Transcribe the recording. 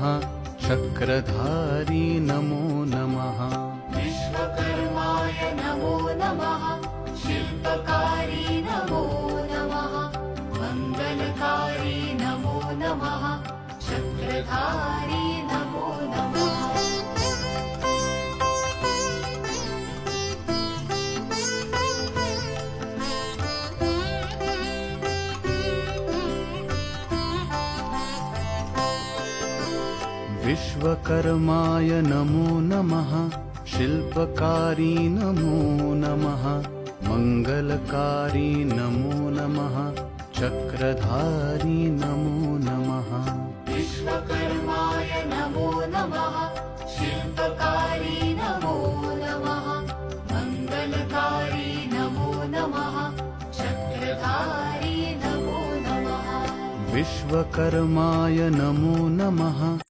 चक्रधारी नमो नमः। विश्वकर्माय नमो नमः। शिल्पकारी नमो नमः। मंगलकारी नमो नमः। चक्रधारी नमो नमः। विश्वकर्माय नमो नमः। शिल्पकारी नमो नमः। मंगलकारी नमो नमः। चक्रधारी नमो नमः। विश्वकर्माय नमो नमः। शिल्पकारी नमो नमः। मंगलकारी नमो नमः। चक्रधारी नमो नमः। विश्वकर्माय नमो नमः।